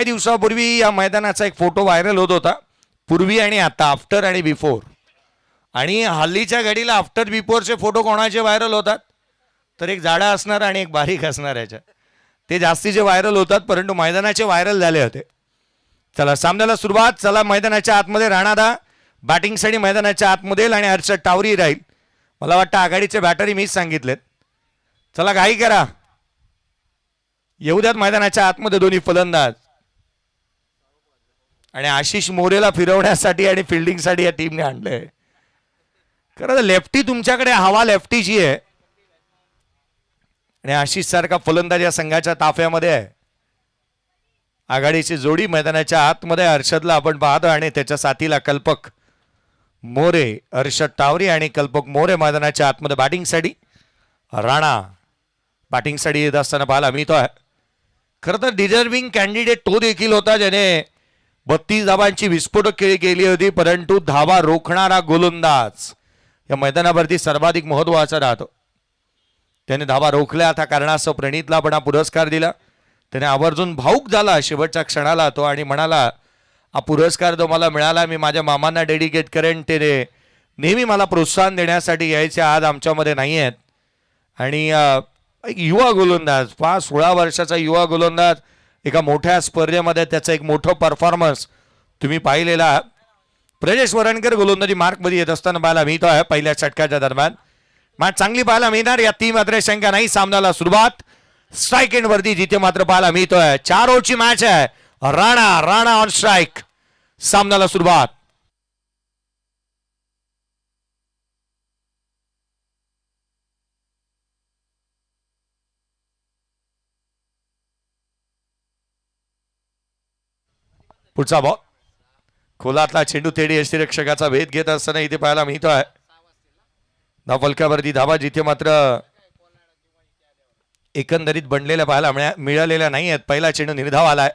काही दिवसापूर्वी या मैदानाचा एक फोटो व्हायरल होत होता, पूर्वी आणि आता, आफ्टर आणि बिफोर. आणि हल्लीच्या घडीला आफ्टर बिफोरचे फोटो कोणाचे व्हायरल होतात, तर एक जाडा असणार आणि एक बारीक असणार याच्या, ते जास्तीचे व्हायरल होतात, परंतु मैदानाचे व्हायरल झाले होते. चला सामन्याला सुरुवात. चला मैदानाच्या आतमध्ये राणादा बॅटिंगसाठी मैदानाच्या आतमध्ये आणि हर्षद टावरी राहील. मला वाटतं आघाडीचे बॅटरी मीच सांगितलेत. चला घाई करा, येऊ द्यात मैदानाच्या आतमध्ये दोन्ही फलंदाज. आणि आशिष मोरेला फिरवण्यासाठी आणि फिल्डिंगसाठी या टीमने आणलंय. खरं तर लेफ्टी तुमच्याकडे हवा लेफ्टीची आहे आणि आशिष सारखा फलंदाज या संघाच्या ताफ्यामध्ये आहे. आघाडीची जोडी मैदानाच्या आतमध्ये हर्षदला आपण पाहतो आणि त्याच्या साथीला कल्पक मोरे, हर्षद टावरी आणि कल्पक मोरे मैदानाच्या आतमध्ये बॅटिंगसाठी. राणा बॅटिंगसाठी येत असताना पाहायला मिळतोय. खरं तर डिझर्विंग कॅन्डिडेट तो देखील होता ज्याने 32 धावांची विस्फोटक खेळी केली होती, परंतु धावा रोखणारा गोलंदाज या मैदानावरती सर्वाधिक महत्वाचा राहतो. त्याने धावा रोखल्या, त्या कारणास्तव प्रणितला आपण हा पुरस्कार दिला. त्याने आवर्जून भाऊक झाला शेवटच्या क्षणाला तो आणि म्हणाला, हा पुरस्कार जो मला मिळाला मी माझ्या मामांना डेडिकेट करेन, ते नेहमी मला प्रोत्साहन देण्यासाठी यायचे, आज आमच्यामध्ये नाही आहेत. आणि एक युवा गोलंदाज, 16 वर्षाचा युवा गोलंदाज, एका मोठ्या स्पर्धेमध्ये त्याचं एक मोठं परफॉर्मन्स तुम्ही पाहिलेला. प्रजेश वरणकर गोलंदाजी मार्कमध्ये येत असताना पाहायला मिळतो आहे. पहिल्या षटकाच्या दरम्यान मॅच चांगली पाहायला मिळणार. या 3 मात्र शंका नाही. सामन्याला सुरुवात स्ट्राईक एंड वरती जिथे मात्र पाहायला मिळतोय. 4 ओव्हरची मॅच आहे. Rana on strike. सामन्याला सुरुवात. पुढचा बॉल, खोलातला चेंडू थेडी यष्टीरक्षकाचा भेद घेत असताना इथे पाहायला मिळतोय. धावफलकावरती धावा जिथे मात्र एकंदरीत बनलेल्या पाहायला मिळालेल्या नाही आहेत. पहिला चेंडू निर्धाव आलाय.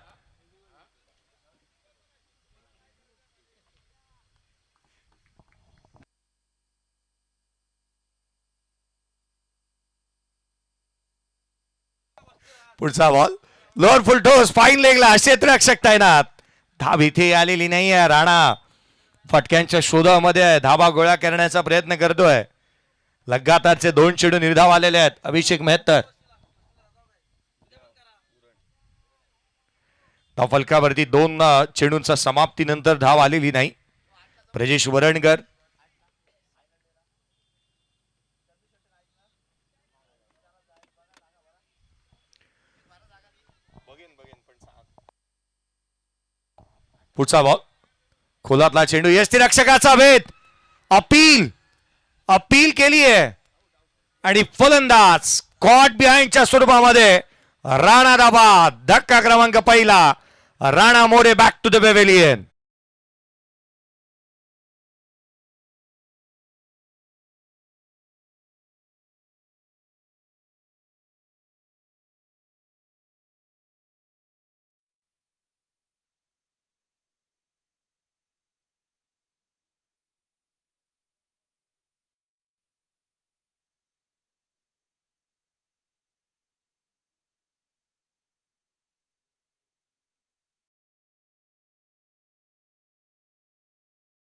पुढचा ball lower full toss fine लेगला क्षेत्ररक्षक तैनात. धाव इथे आलेली नाही आहे. राणा फटक्यांच्या शोधामध्ये आहे, धावा गोळा करण्याचा प्रयत्न करतोय. लगातारचे 2 चेंडू निर्धाव आलेले आहेत. अभिषेक मेहतर धावफलकावरती 2 चेंडूंचा समाप्तीनंतर धाव आलेली नाही. प्रजेश वरणकर पुढचा बॉल, खोलातला चेंडू यष्टीरक्षकाचा भेद. अपील केली आहे आणि फलंदाज कॉट बिहाइंडच्या स्वरूपामध्ये राणा धाबा. धक्का क्रमांक पहिला. Rana More back to the pavilion.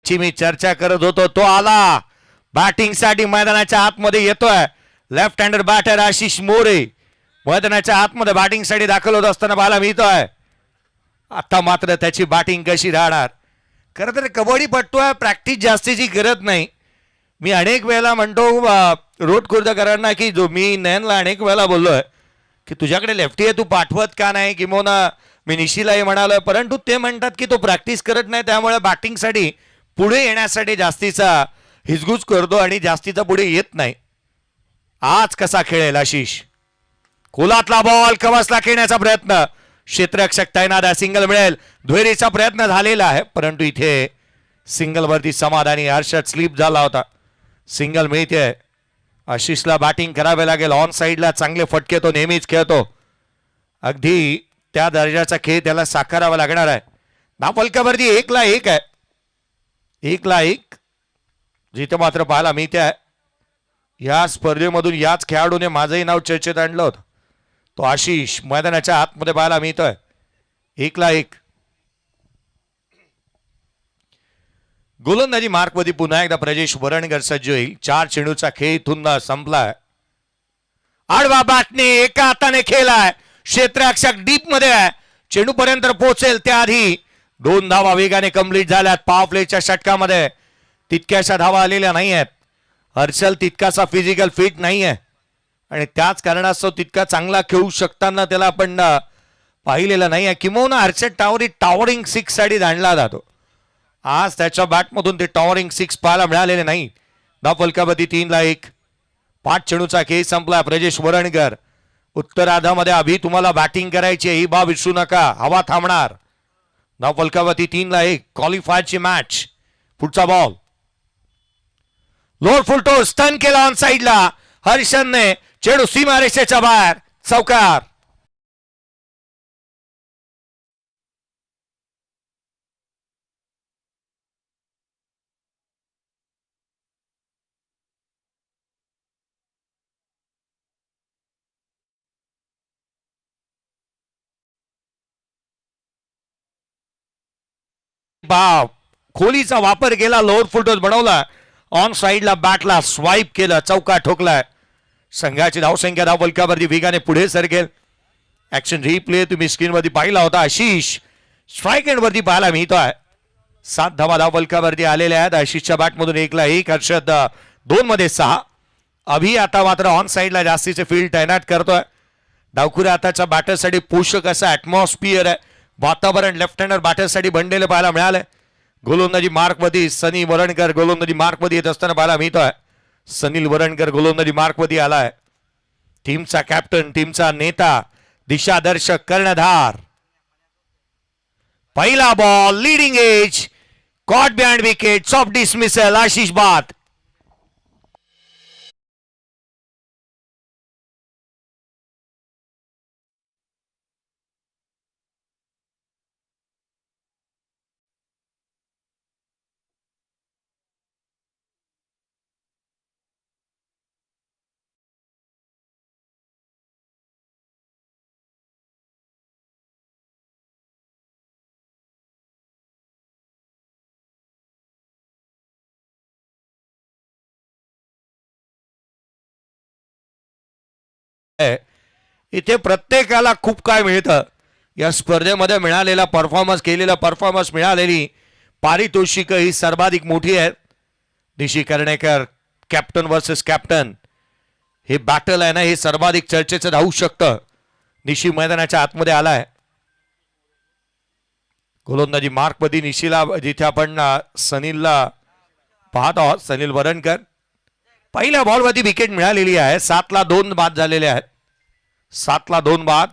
ची मी चर्चा करत होतो तो आला. बॅटिंग साठी मैदानाच्या आतमध्ये येतोय. Left hander batter Ashish More मैदानाच्या आतमध्ये बॅटिंग साठी दाखल होत असताना पाहायला मिळतोय. आता मात्र त्याची बॅटिंग कशी राहणार. खरं तर कबड्डी पट्टू आहे, प्रॅक्टिस जास्तीची करत नाही. मी अनेक वेळेला म्हणतो रोड खुर्दकरांना की जो मी नयनला अनेक वेळेला बोललोय की तुझ्याकडे लेफ्टी आहे, तू पाठवत का नाही, किंवा मी निशीलाही म्हणालोय, परंतु ते म्हणतात की तो प्रॅक्टिस करत नाही, त्यामुळे बॅटिंगसाठी पुढे येण्यासाठी जास्तीचा हिजगुज करतो आणि जास्तीचा पुढे येत नाही. आज कसा खेळेल आशिष. खोलातला बॉल कवचला खेळण्याचा प्रयत्न, क्षेत्ररक्षक तैनात आहे. सिंगल मिळेल, दुहेरीचा प्रयत्न झालेला आहे, परंतु इथे सिंगल वरती समाधानी. हर्षद स्लिप झाला होता. सिंगल मिळते. आशिषला बॅटिंग करावे लागेल. ऑन साईडला चांगले फटके तो नेहमीच खेळतो. अगदी त्या दर्जाचा खेळ त्याला साकारावा लागणार आहे. धावफलकावरती 1-1 आहे. 1-1 जिथे मात्र पाहायला मिळते आहे. या स्पर्धेमधून याच खेळाडूने माझंही नाव चर्चेत आणलं होतं. तो आशिष मैदानाच्या आतमध्ये पाहायला मिळतोय. 1-1. गोलंदाजी मार्कमध्ये पुन्हा एकदा प्रजेश वरणकर सज्ज होईल. 4 चेंडूचा खेळ इथून संपलाय. आडवा बॅटने एका हाताने खेळलाय. क्षेत्ररक्षक डीप मध्ये आहे. चेंडू पर्यंत पोहोचेल त्याआधी 2 धावा वेगाने कंप्लीट झाल्यात. पॉवर प्लेच्या षटकामध्ये तितक्याशा धावा आलेल्या नाही आहेत. हर्षल तितकासा फिजिकल फिट नाही आहे आणि त्याच कारणास्तव तितका चांगला खेळू शकताना त्याला आपण पाहिलेलं नाही आहे. किंवा हर्षल टावरी टॉवरिंग 6 साठी दांडला जातो. आज त्याच्या बॅटमधून ते टॉवरिंग 6 पाहायला मिळालेले नाही. धाव फलकावरती 3-1. 5 चेंडूचा खेळ संपला. प्रजेश वरणकर उत्तरार्धामध्ये अभि तुम्हाला बॅटिंग करायची ही बाब विसरू नका. हवा थांबणार. धाव फलकावरती 3-1. क्वालिफायरची मॅच. पुढचा बॉल लोअर फुल टॉस स्टन केला ऑन साइडला. हर्षलने चेंडू सीमारेषेच्या बाहेर. चौकार. बाप खोलीचा वापर केला. लोअर फुल टॉस बनवला. ऑन साइडला बॅटला स्वाईप केलं. चौका ठोकलाय. संघाची धावसंख्या धाव फलकावरती वेगाने पुढे सरकेल. ऍक्शन रिप्ले तुम्ही स्क्रीनवरती पाहिला होता. आशिष स्ट्राईक एंड वरती पाहायला मिळतोय. 7 धावा धाव फलकावरती आलेल्या आहेत. आशिषच्या बॅटमधून 1-1. हर्षद 2 मध्ये 6. अभि आता मात्र ऑन साइडला जास्तीचे फील्ड तैनात करतोय. डावखुऱ्या हाताच्या बॅटरसाठी पोषक असं ऍटमॉस्फिअर आहे. वातावरण लेफ्ट हँडर बॅटरसाठी बनलेलं पाहायला मिळालंय. गोलंदाजी मार्कमध्ये सनी वरणकर गोलंदाजी मार्कमध्ये येत असताना पाहायला मिळतोय. सनील वरणकर गोलंदाजी मार्कमध्ये आलाय. टीमचा कॅप्टन, टीमचा नेता, दिशादर्शक, कर्णधार. पहिला ball leading edge caught behind wicket. Of dismissal. Ashish बाद. इथे प्रत्येकाला खूप काय मिळतं. या स्पर्धेमध्ये मिळालेला परफॉर्मन्स, केलेला परफॉर्मन्स, मिळालेली पारितोषिक ही सर्वाधिक मोठी आहे. निशी कर्णेकर कॅप्टन वर्सेस कॅप्टन हे बॅटल आहे ना, हे सर्वाधिक चर्चेचं राहू शकतं. निशी मैदानाच्या आतमध्ये आलाय. गोलंदाजी मार्कमध्ये निशीला जिथे आपण सनीलला पाहत आहोत. सनील वरणकर पहिल्या बॉलवरती विकेट मिळालेली आहे. 7-2 बाद झालेले आहेत. 7-2 बाद.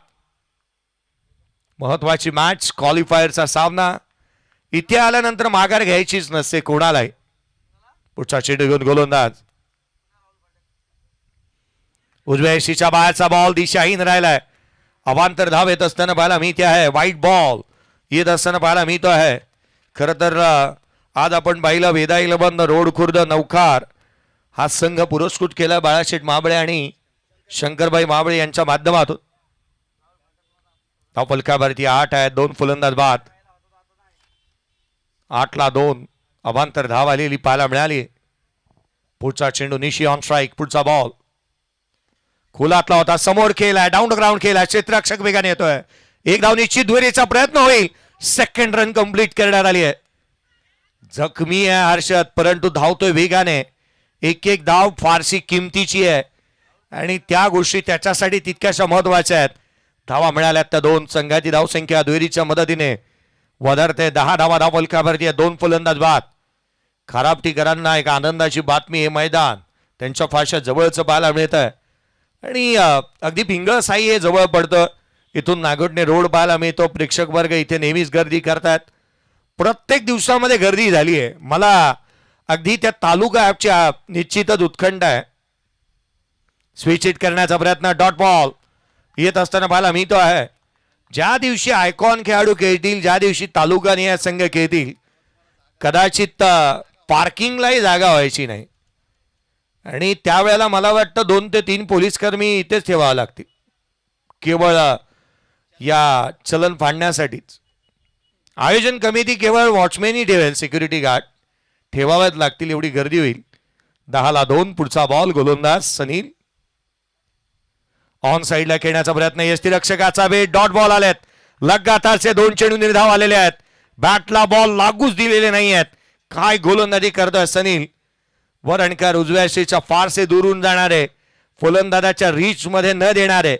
महत्वाची मॅच, क्वालिफायरचा सामना. इथे आल्यानंतर माघार घ्यायचीच नसते कोणालाही. पुढचा चेंडू घेऊन गोलंदाज. उजव्या यशीच्या बाहेरचा बॉल दिशाहीन राहिलाय. अवांतर धाव येत असताना पाहायला मिळते आहे. वाईट बॉल येत असताना पाहायला मिळतो आहे. खरं तर आज आपण पाहिलं वेदा इलेव्हन रोड खुर्द नौखार हा संघ पुरस्कृत केला बाळाशेठ माबळे आणि शंकरभाई माबळे यांच्या माध्यमातून. धाव फलकावरती 8 आहेत. 2 फलंदाज बाद. 8-2 अवांतर धाव आलेली पाहायला मिळाली. पुढचा चेंडू निशी ऑन स्ट्राईक. पुढचा बॉल खोलातला होता. समोर खेळलाय. डाऊन द ग्राउंड खेळलाय. क्षेत्ररक्षक वेगाने येतोय. एक धाव निश्चित दुहेरीचा प्रयत्न होईल. सेकंड रन कंप्लीट करण्यात आली आहे. जखमी आहे हर्षद परंतु धावतोय वेगाने. एक धाव फारशी किमतीची आहे आणि त्या गोष्टी त्याच्यासाठी तितक्याशा महत्वाच्या आहेत. धावा मिळाल्यात त्या 2. संघाची धावसंख्या दुहेरीच्या मदतीने वधारते. 10 धावा धाव फलकावरती 2 फलंदाज बाद. खराबटीकरांना एक आनंदाची बातमी. हे मैदान त्यांच्या फारशा जवळचं पाहायला मिळत आहे आणि अगदी पिंगळसाई हे जवळ पडतं. इथून नागोठणे रोड पाहायला मिळतो. प्रेक्षक वर्ग इथे नेहमीच गर्दी करतात. प्रत्येक दिवसामध्ये गर्दी झाली आहे. मला अगदी त्या तालुका ॲपच्या निश्चितच उत्कंठ आहे. स्विच हिट करण्याचा प्रयत्न. डॉट बॉल येत असताना पाहायला मिळतो आहे. ज्या दिवशी आयकॉन खेळाडू खेळतील, ज्या दिवशी तालुका निहाय संघ खेळतील, कदाचित पार्किंगलाही जागा व्हायची नाही आणि त्यावेळेला मला वाटतं 2 ते 3 पोलीस कर्मी इथेच ठेवावे लागतील. केवळ या चलन फाडण्यासाठीच. आयोजन कमिटी केवळ वॉचमॅनही ठेवेल, सिक्युरिटी गार्ड ठेवाव्याच लागतील एवढी गर्दी होईल. 10-2 पुढचा बॉल. गोलंदाज सनील ऑन साइडला खेळण्याचा प्रयत्न. यष्टीरक्षकाचा बेट. डॉट बॉल आलेत. लगातारचे 2 चेंडू निर्धाव आलेले आहेत. बॅटला बॉल लागूच दिलेले नाही आहेत. काय गोलंदाजी करतोय सनील. वर आणकार उजव्या शीच्या फारसे दूरून जाणारे, फलंदाजाच्या रीच मध्ये न देणारे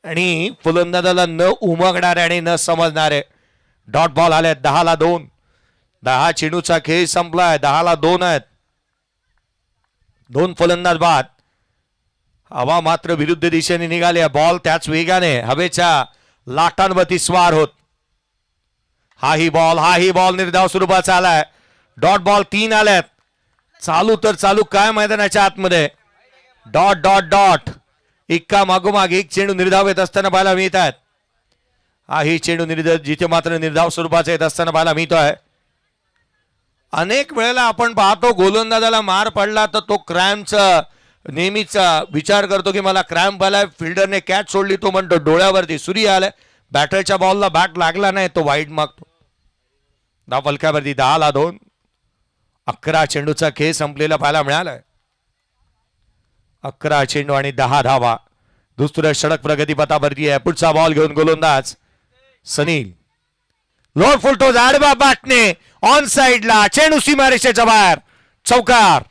आणि फलंदाजाला न उमगणारे आणि न समजणारे. डॉट बॉल आले. 10-2. 10 चेंडूचा खेळ संपलाय. 10-2 आहेत. 2 फलंदाज बाद. हवा मात्र विरुद्ध दिशेने निघाली. बॉल त्याच वेगाने हवेच्या लाटांवरती स्वार होत. हाही बॉल निर्धाव स्वरूपाचा आलाय. डॉट बॉल 3 आल्यात. चालू तर चालू काय मैदानाच्या आतमध्ये. Dot dot dot. एका मागोमाग एक चेंडू निर्धाव येत असताना पाहायला मिळत आहेत. हाही चेंडू जिथे मात्र निर्धाव स्वरूपाचा येत असताना पाहायला मिळतोय. अनेक वेळेला आपण पाहतो गोलंदाजाला मार पडला तर तो क्रॅम्पचा नेहमीचा विचार करतो की मला क्रॅम्प आलाय, फिल्डरने कॅच सोडली, तो म्हणतो डोळ्यावरती सूर्य आलाय, बॅटरच्या बॉलला बॅट लागला नाही, तो वाईड मागतो. धाव फलकावरती. 10-2. 11 चेंडूचा खेळ संपलेला पाहायला मिळालाय. 11 चेंडू आणि 10 धावा. दुसऱ्या षटक प्रगतीपथावरती आहे. पुढचा बॉल घेऊन गोलंदाज सनील. लोड फुलटोज आडवा बॅटने ऑन साइडला. चेंडू सीमारेषेच्या बाहेर. चौकार.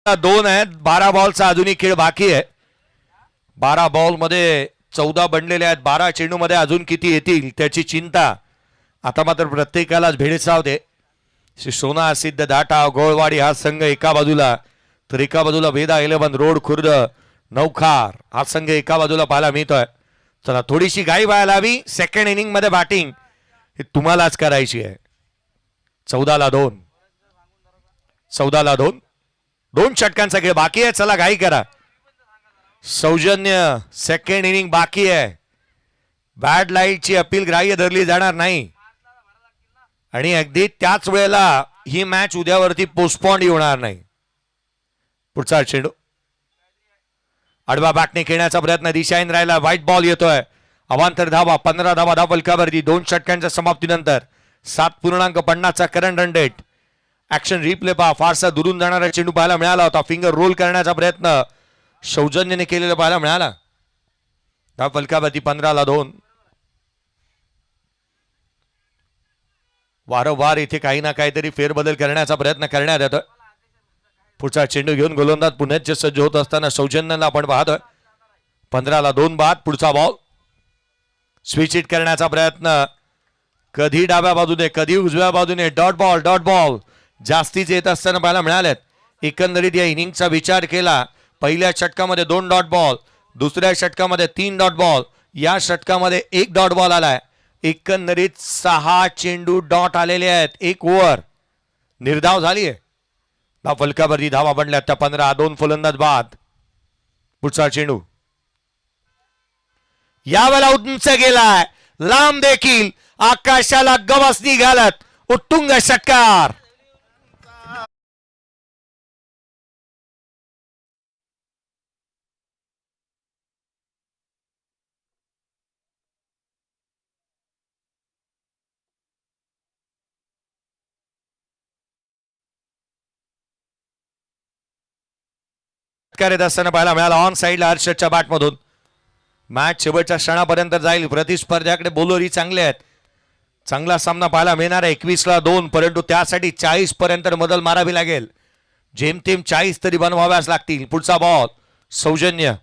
दोन आहेत. 12 बॉलचा अजूनही खेळ बाकी आहे. 12 बॉल मध्ये 14 बनलेले आहेत. 12 चेंडू मध्ये अजून किती येतील त्याची चिंता आता मात्र प्रत्येकालाच भेडसावते. सोना सिद्ध दाटा गोळवाडी हा संघ एका बाजूला, तर एका बाजूला वेदा 11 रोड खुर्द नौखार हा संघ एका बाजूला पाहायला मिळतोय. चला थोडीशी घाई व्हायला हवी. सेकंड इनिंग मध्ये बॅटिंग ही तुम्हालाच करायची आहे. 14-2. 14-2. 2 षटकांचा खेळ बाकी आहे. चला घाई करा. सौजन्य सेकंड इनिंग बाकी आहे. बॅड लाईटची अपील ग्राह्य धरली जाणार नाही आणि अगदी त्याच वेळेला ही मॅच उद्यावरती पोस्टपोन्ड होणार नाही. पुढचा चेंडू आडवा बॅटने खेळण्याचा प्रयत्न. दिशाहीन राहिला. व्हाईट बॉल येतोय. अवांतर धावा. 15 धावा धाव फलकावरती. 2 षटकांच्या समाप्तीनंतर 7.50चा current run rate. Action replay पहा. फारसा दुरून जाणारा चेंडू पाहायला मिळाला होता. फिंगर रोल करण्याचा प्रयत्न सौजन्याने केलेला पाहायला मिळाला. धाव फलकावरती. 15-2. वारंवार इथे काही ना काहीतरी फेरबदल करण्याचा प्रयत्न करण्यात येतोय. पुढचा चेंडू घेऊन गोलंदाज पुण्यात सज्ज होत असताना सौजन्याला आपण पाहतोय. 15-2 बाद. पुढचा बॉल स्विच हिट करण्याचा प्रयत्न. कधी डाव्या बाजूने कधी उजव्या बाजूने. डॉट बॉल डॉट बॉल जास्तीच येत असताना पाहायला मिळालेत. एकंदरीत या इनिंगचा विचार केला. पहिल्या षटकामध्ये 2 डॉट बॉल, दुसऱ्या षटकामध्ये 3 डॉट बॉल, या षटकामध्ये 1 डॉट बॉल आलाय. एकंदरीत 6 चेंडू डॉट आलेले आहेत. 1 ओव्हर निर्धाव झाली आहे. धाव फलकावरती धावा बनल्या त्या 15. 2 फलंदाज बाद. पुढचा चेंडू यावेळेला उंच गेलाय. लांब देखील आकाशाला गवसणी घालत उत्तुंग षटकार. येत असताना पाहायला मिळाला. ऑन साइडला हर्षदच्या बॅटमधून. मॅच शेवटच्या क्षणापर्यंत जाईल. प्रतिस्पर्ध्याकडे बॉलरही चांगले आहेत. चांगला सामना पाहायला मिळणार आहे. 21-2. परंतु त्यासाठी 40 पर्यंत मदल मारावी लागेल. जेमतेम 40 तरी बनवाव्याच लागतील. पुढचा बॉल सौजन्य.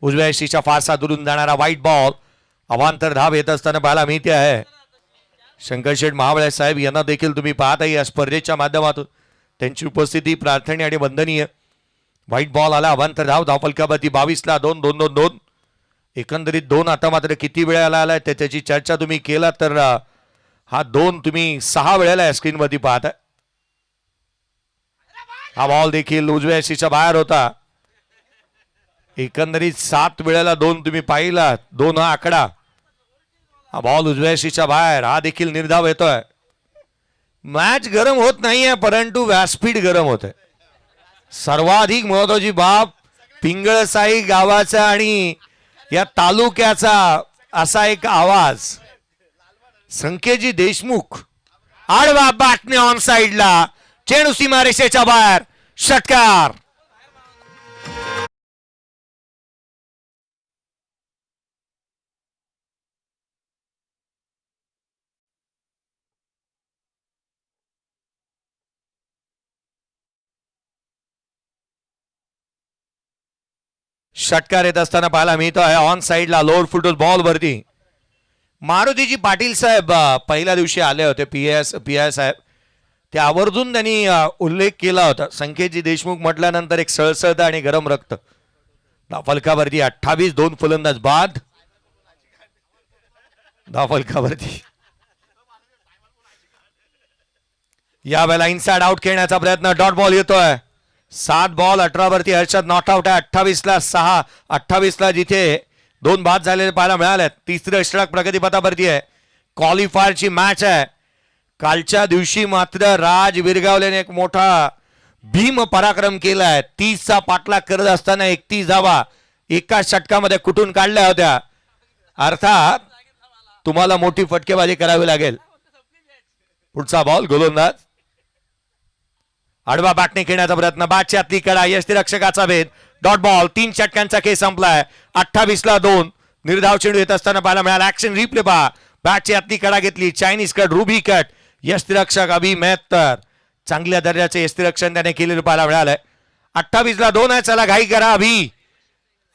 उजव्या यशीच्या फारसा दुरून जाणारा व्हाईट बॉल. अवांतर धाव येत असताना पाहायला मिळते आहे. शंकरशेठ महाबळे साहेब यांना देखील तुम्ही पाहता या स्पर्धेच्या माध्यमातून त्यांची उपस्थिती प्रार्थनीय आणि वंदनीय. व्हाईट बॉल आला. अवांतर धाव. धाव फलकावरती 22-2. 2-2-2. एकंदरीत 2 आता मात्र किती वेळेला आलाय त्याची चर्चा तुम्ही केला तर हा 2 तुम्ही 6 वेळेला स्क्रीनवरती पाहताय. हा बॉल देखील उजव्या यशीच्या बाहेर होता. एकंदरीत 7 वेळेला 2 तुम्ही पाहिलात, 2 हा आकडा. हा बॉल उजव्या यशीच्या बाहेर, हा देखील निर्धाव येतोय. मॅच गरम होत नाहीये, परंतु व्यासपीठ गरम होत आहे. सर्वाधिक महत्वाची बाब पिंगळसाई गावाचा आणि या तालुक्याचा असा एक आवाज. संकेतजी देशमुख आडवा बॅटने ऑन साइडला, चेंडू सीमारेषेच्या बाहेर, षटकार. षटकार येत असताना पाहायला मिळतोय. ऑन साइडला लोअर फुटबॉल बॉल वरती मारुतीजी पाटील साहेब पहिल्या दिवशी आले होते. पी आय साहेब ते आवर्जून त्यांनी उल्लेख केला होता. संकेतजी देशमुख म्हटल्यानंतर एक सळसळतं आणि गरम रक्त. फलकावरती 28, 2 फलंदाज बाद. फलकावरती यावेळेला इनसाइड आउट खेळण्याचा प्रयत्न, डॉट बॉल येतोय. 7 बॉल 18 वरती हर्षद नॉट आउट आहे. 28ला 6, 28ला जिथे 2 बाद झालेले पाहायला मिळाले. तिसरं षटक प्रगतीपथावरती आहे. क्वालिफायरची मॅच आहे. कालच्या दिवशी मात्र राज विरगावलेने एक मोठा भीम पराक्रम केलाय. 30चा पाठलाग करत असताना 31 धावा एका षटकामध्ये कुठून काढल्या होत्या. अर्थात तुम्हाला मोठी फटकेबाजी करावी लागेल. पुढचा बॉल गोलंदाज आडवा बॅटने खेळण्याचा प्रयत्न, बॅटची आतली कडा, यष्टीरक्षकाचा भेद, डॉट बॉल. 3 षटकांचा खेळ संपलाय. 28ला 2 निर्धाव चेंडू येत असताना पाहायला मिळाला. ऍक्शन रिप्ले पहा. बॅटची आतली कडा घेतली, चायनीज कट, रुबी कट, यष्टीरक्षक अभि मेहतर चांगल्या दर्जाचे यष्टीरक्षण त्याने केलेलं पाहायला मिळालंय. 28ला 2 आहे. चला घाई करा अभि,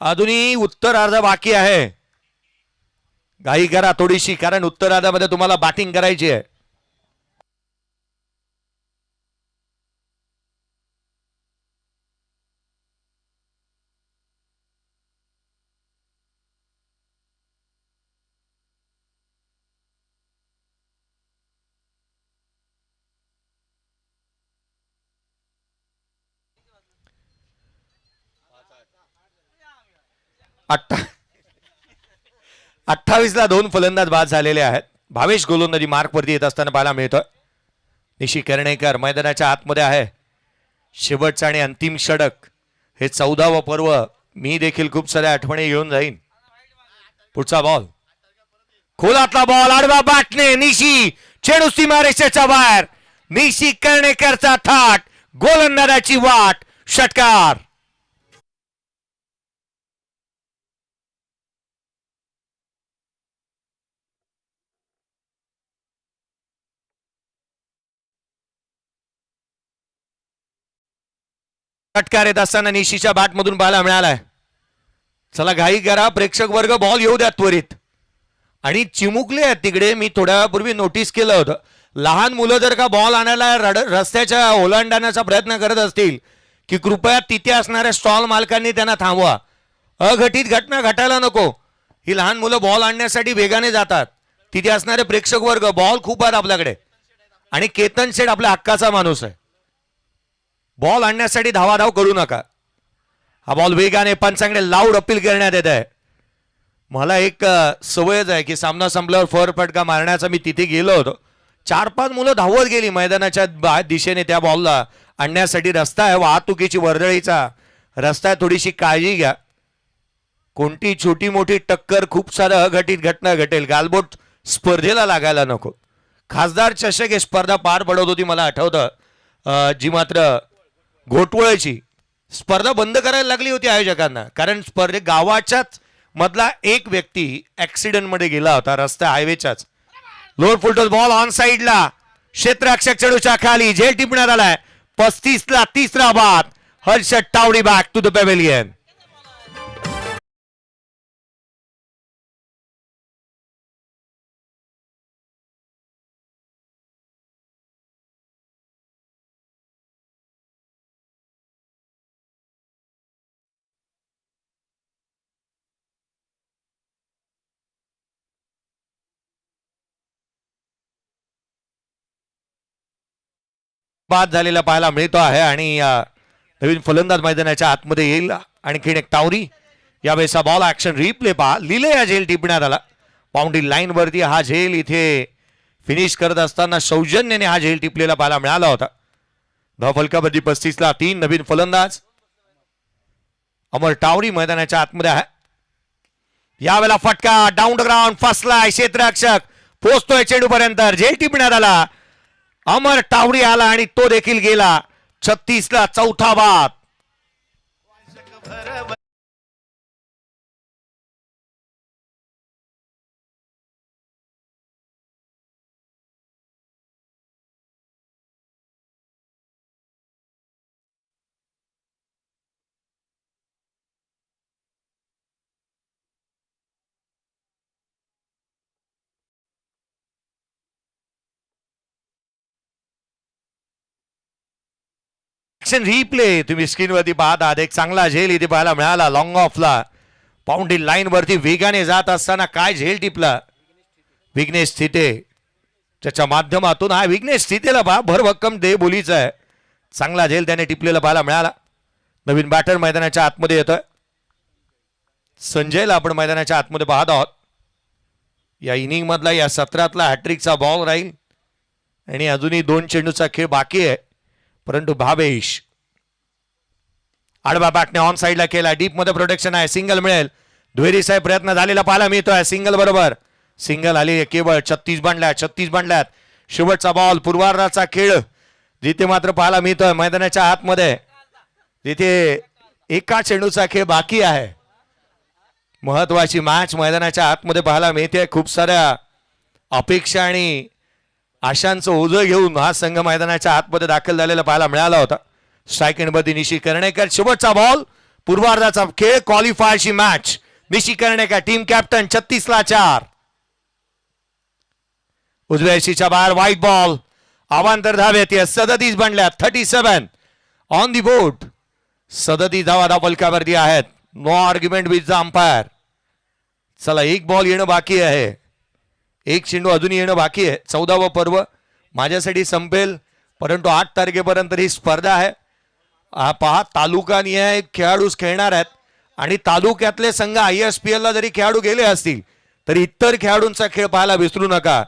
अजूनही उत्तरार्ध बाकी आहे. घाई करा थोडीशी, कारण उत्तरार्धामध्ये तुम्हाला बॅटिंग करायची आहे. अठ्ठा 28ला 2 फलंदाज बाद झालेले आहेत. भावेश गोलंदाजी मार्कवरती येत असताना पाहायला मिळतोय. निशी कर्णेकर मैदानाच्या आतमध्ये आहे. शेवटचा आणि अंतिम षटक, हे 14व पर्व. मी देखील खूप साऱ्या आठवणी घेऊन जाईन. पुढचा बॉल, खोलातला बॉल, आडवा बॅटने निशी, चेंडू सीमारेषेच्या बाहेर. निशी कर्णेकरचा थाट, गोलंदाजाची वाट, षटकार. षटकार येत असताना निशीच्या बॅटमधून पाहायला मिळालाय. चला घाई करा, प्रेक्षक वर्ग बॉल येऊ द्या त्वरित. आणि चिमुकले आहेत तिकडे. मी थोड्या वेळापूर्वी नोटीस केलं होतं, लहान मुलं जर का बॉल आणायला रस्त्याच्या ओलांडण्याचा प्रयत्न करत असतील की कृपया तिथे असणाऱ्या स्टॉल मालकांनी त्यांना थांबवा. अघटित घटना घटायला नको. ही लहान मुलं बॉल आणण्यासाठी वेगाने जातात. तिथे असणारे प्रेक्षक वर्ग, बॉल खूप आहेत आपल्याकडे, आणि केतन शेठ आपल्या हक्काचा माणूस आहे. बॉल आणण्यासाठी धावाधाव करू नका. हा बॉल वेगाने पंचांकडे लाऊड अपील करण्यात येत आहे. मला एक सवयच आहे की सामना संपल्यावर फर फटका मारण्याचा. मी तिथे गेलो होतो, 4-5 मुलं धावत गेली मैदानाच्या दिशेने त्या बॉलला आणण्यासाठी. रस्ता आहे वाहतुकीची वर्दळीचा रस्ता आहे, थोडीशी काळजी घ्या. कोणती छोटी मोठी टक्कर, खूप सारं अघटित घटना घटेल. गालबोट स्पर्धेला लागायला नको. खासदार चषक हे स्पर्धा पार पडत होती, मला आठवतं, जी मात्र घोटवळची स्पर्धा बंद करायला लागली होती आयोजकांना. कारण स्पर्धे गावाच्याच मधला एक व्यक्ती ऍक्सिडेंट मध्ये गेला होता, रस्ता हायवेच्याच. लोअर फुलटॉस बॉल ऑन साइडला, क्षेत्ररक्षक चेंडूच्या खाली, झेल टिपण्यात आलाय. 35ला 3रा बाद. Harshad Tawdi back to the pavilion. बाद झालेला पाहायला मिळतो आहे आणि नवीन फलंदाज मैदानाच्या आतमध्ये येईल. आणखीन एक टावरी यावेळेस बॉल ऍक्शन रिप्ले पहा. लिले हा झेल टिपण्यात आला. बाउंड्री लाईन वरती हा झेल इथे फिनिश करत असताना सौजन्याने हा झेल टिपलेला पाहायला मिळाला होता. फलकामध्ये 35 ला 3. नवीन फलंदाज अमर टावरी मैदानाच्या आतमध्ये आहे. यावेळेला फटका डाऊन ग्राउंड फसलाय. क्षेत्ररक्षक पोहोचतोय चेंडू पर्यंत. झेल टिपण्यात आला. अमर टावरी आला आणि तो देखील गेला. 36 ला 4था बाद. रिप्ले तुम्ही स्क्रीनवरती पाहत आहात. एक चांगला झेल इथे पाहायला मिळाला. लॉंग ऑफला बाउंड्री लाईन वरती वेगाने जात असताना काय झेल टिपला विघ्नेश थिटे त्याच्या माध्यमातून. हा विघ्नेश थिटेला पहा भरभक्कम दे बोलीचा आहे. चांगला झेल त्याने टिपलेला पाहायला मिळाला. नवीन बॅटर मैदानाच्या आतमध्ये येतोय. संजयला आपण मैदानाच्या आतमध्ये पाहत आहोत. या इनिंग मधला या सत्रातला हॅट्रिकचा बॉल राहील आणि अजूनही 2 चेंडूचा खेळ बाकी आहे. परंतु भावेश आडवा बॅटने ऑन साइडला केला. डीप मध्ये प्रोटेक्शन आहे. सिंगल मिळेल. दुहेरी साहेब प्रयत्न झालेला पाहायला मिळतोय. सिंगल बरोबर सिंगल आली केवळ. 36 बनल्यात. शेवटचा बॉल पूर्वार्धाचा खेळ जिथे मात्र पाहायला मिळतोय मैदानाच्या आतमध्ये. जिथे एका चेंडूचा खेळ बाकी आहे. महत्वाची मॅच मैदानाच्या आतमध्ये पाहायला मिळते. खूप साऱ्या अपेक्षा आणि आशांचं ओझं घेऊन हा संघ मैदानाच्या आतमध्ये दाखल झालेला पाहायला मिळाला होता. स्ट्राईक एंडमध्ये निशी कर्णेकर. शेवटचा बॉल पूर्वार्धाचा खेळ क्वालिफायरची मॅच. निशी कर्णेकर टीम कॅप्टन. 36 ला 4. उजव्या यशीच्या बाहेर व्हाईट बॉल. अवांतर धावेत 37 बनल्यात. 37 ऑन दी बोर्ड. 37 धावा फलकावरती आहेत. No argument with the umpire. चला एक बॉल येणं बाकी आहे. एक चेंडू अजूनही येणं बाकी आहे. 14वा पर्व माझ्यासाठी संपेल परंतु 8 तारखेपर्यंत ही स्पर्धा आहे. पहा तालुकानिहाय खेळाडू खेळणार आहेत आणि तालुक्यातले संघ ISPL ला जरी खेळाडू गेले असतील तरी इतर खेळाडूंचा खेळ पाहायला विसरू नका.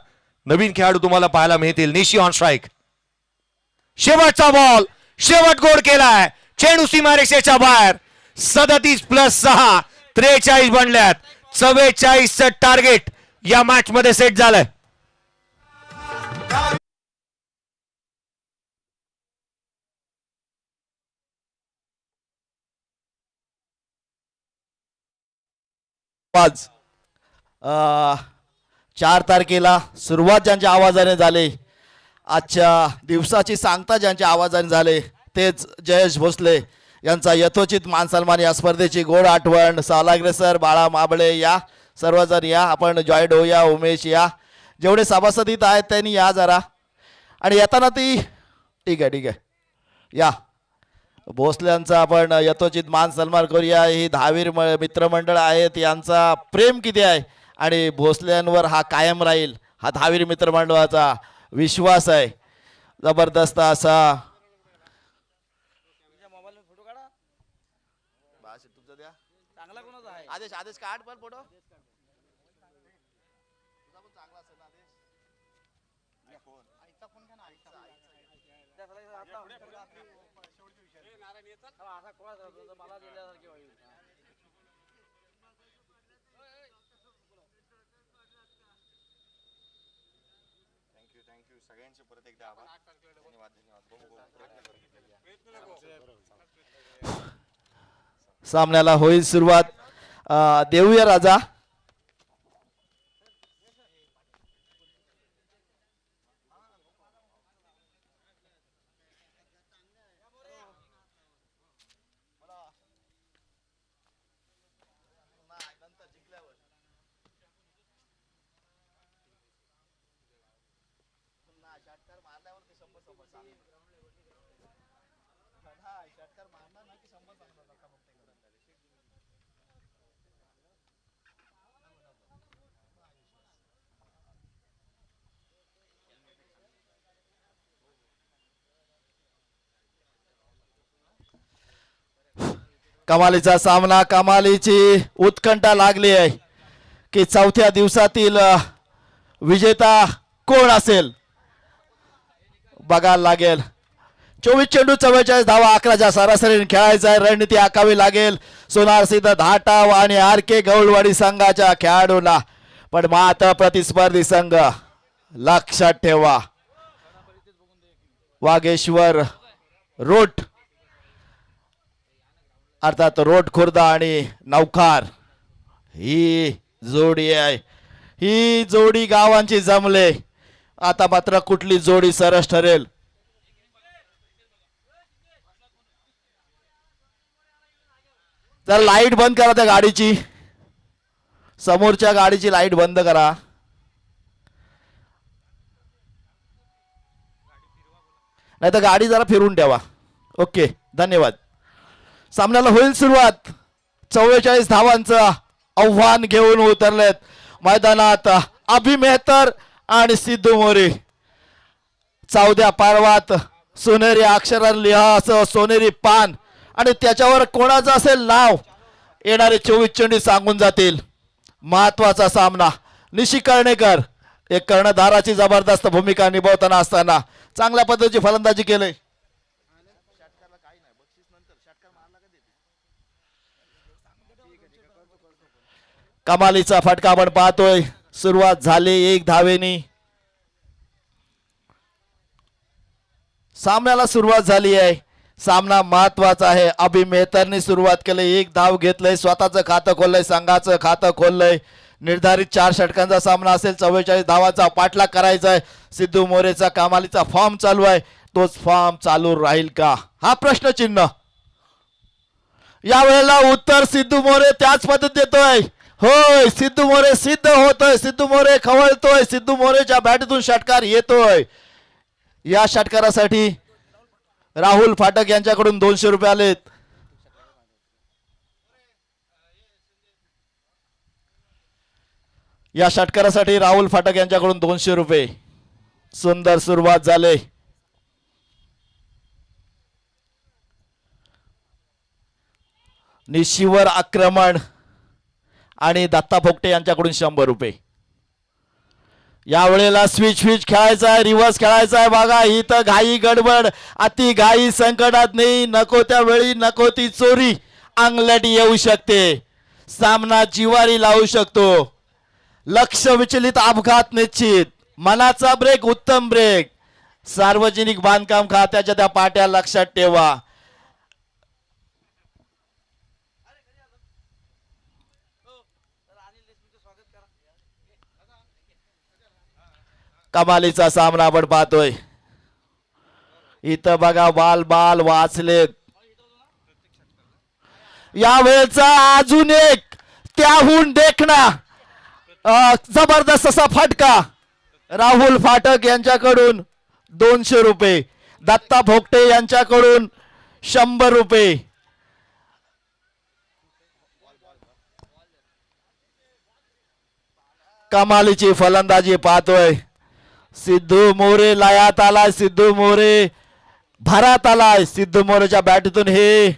नवीन खेळाडू तुम्हाला पाहायला मिळतील. निशी ऑन स्ट्राईक. शेवटचा बॉल. शेवट गोड केलाय. चेंडू सीमारेषेच्या बाहेर. 37 + 6 43 बनल्यात. 44चं टार्गेट या मॅच मध्ये सेट झालंय. आज 4 तारखेला सुरुवात ज्यांच्या आवाजाने झाली, आजच्या दिवसाची सांगता ज्यांच्या आवाजाने झाले तेच जयेश भोसले यांचा यथोचित मान सन्मान. या स्पर्धेची गोड आठवण. सालाग्रे सर, बाळा माबळे या सर्वजण या. आपण जॉईंट होऊया. उमेश या. जेवढे सभासद आहेत त्यांनी या जरा. आणि येताना ती ठीक आहे या भोसल्यांचा आपण यथोचित मान सन्मान करूया. ही दहावीर मित्रमंडळ आहेत. यांचा प्रेम किती आहे आणि भोसल्यांवर हा कायम राहील हा दहावीर मित्रमंडळाचा विश्वास आहे. जबरदस्त असा आदेश आदेश काढ पण फोटो. थँक्यू सगळ्यांचे परत एकदा आभार. सामन्याला होईल सुरुवात. देऊया राजा. कमालीचा सामना, कमालीची उत्कंठा लागली आहे की चौथ्या दिवसातील विजेता कोण असेल बघायला लागेल. 24 चेंडू 44 धावा 11च्या सरासरीने खेळायचा आहे. रणनीती आखावी लागेल सोनार सिद्ध धाटाव आणि आर के गौळवाडी संघाच्या खेळाडूंना. पण मात्र प्रतिस्पर्धी संघ लक्षात ठेवा, वागेश्वर रोट अर्थात रोट खुर्द आणि नौखार ही जोडी आहे. ही जोडी गावांची जमले. आता मात्र कुठली जोडी सरस ठरेल. तर लाईट बंद करा त्या गाडीची, समोरच्या गाडीची लाईट बंद करा. नाही तर गाडी जरा फिरून ठेवा. ओके, धन्यवाद. सामन्याला होईल सुरुवात. 44 धावांचं आव्हान घेऊन उतरलेत मैदानात अभि मेहतर आणि सिद्धू मोरे. चौद्या पारवात सोनेरी अक्षरात लिहा असं सोनेरी पान आणि त्याच्यावर कोणाचं असेल नाव येणारे 24 चेंडू सांगून जातील. महत्वाचा सामना. निशी कर्णेकर एक कर्णधाराची जबरदस्त भूमिका निभावताना असताना चांगल्या पद्धतीची फलंदाजी केली. कमालीचा फटका आपण पाहतोय. सुरुवात झाली 1 धावेनी. सामन्याला सुरुवात झाली आहे. सामना महत्वाचा आहे. अभि मेहतरने सुरुवात केली. 1 धाव घेतलंय, स्वतःचं खातं खोललंय, संघाचं खातं खोललंय. निर्धारित 4 षटकांचा सामना असेल. 44 धावाचा पाठलाग करायचा आहे. सिद्धू मोरेचा कमालीचा फॉर्म चालू आहे. तोच फॉर्म चालू राहील का हा प्रश्नचिन्ह. या वेळेला उत्तर सिद्धू मोरे त्याच पद्धत देतोय. होय, सिद्धू मोरे सिद्ध होतोय. सिद्धू मोरे खवळतोय. सिद्धू मोरेच्या बॅटतून षटकार येतोय. या षटकारासाठी राहुल फाटक यांच्याकडून 200 रुपये आलेत. या षटकारासाठी राहुल फाटक यांच्याकडून 200 रुपये. सुंदर सुरुवात झाली. निशीवर आक्रमण आणि दत्ता फोकटे यांच्याकडून 100 रुपये. यावेळेला स्विच खेळायचा आहे, रिव्हर्स खेळायचा आहे. बघा इथं घाई गडबड, अति घाई संकटात नाही. नको त्या वेळी नको ती चोरी अंगलट येऊ शकते. सामना जिवारी लावू शकतो. लक्ष विचलित अपघात निश्चित. मनाचा ब्रेक उत्तम ब्रेक. सार्वजनिक बांधकाम खात्याच्या त्या पाट्या लक्षात ठेवा. कमालीचा सामना आपण पाहतोय. इथं बघा बाल बाल वाचलेत. या वेळेचा अजून एक त्याहून देखणा जबरदस्त असा फटका. राहुल फाटक यांच्याकडून 200 रुपये. दत्ता भोगटे यांच्याकडून 100 रुपये. कमालीची फलंदाजी पाहतोय. सिद्धू मोरे लयात आलाय. सिद्धू मोरे भरात आलाय. सिद्धू मोरेच्या बॅटतून हे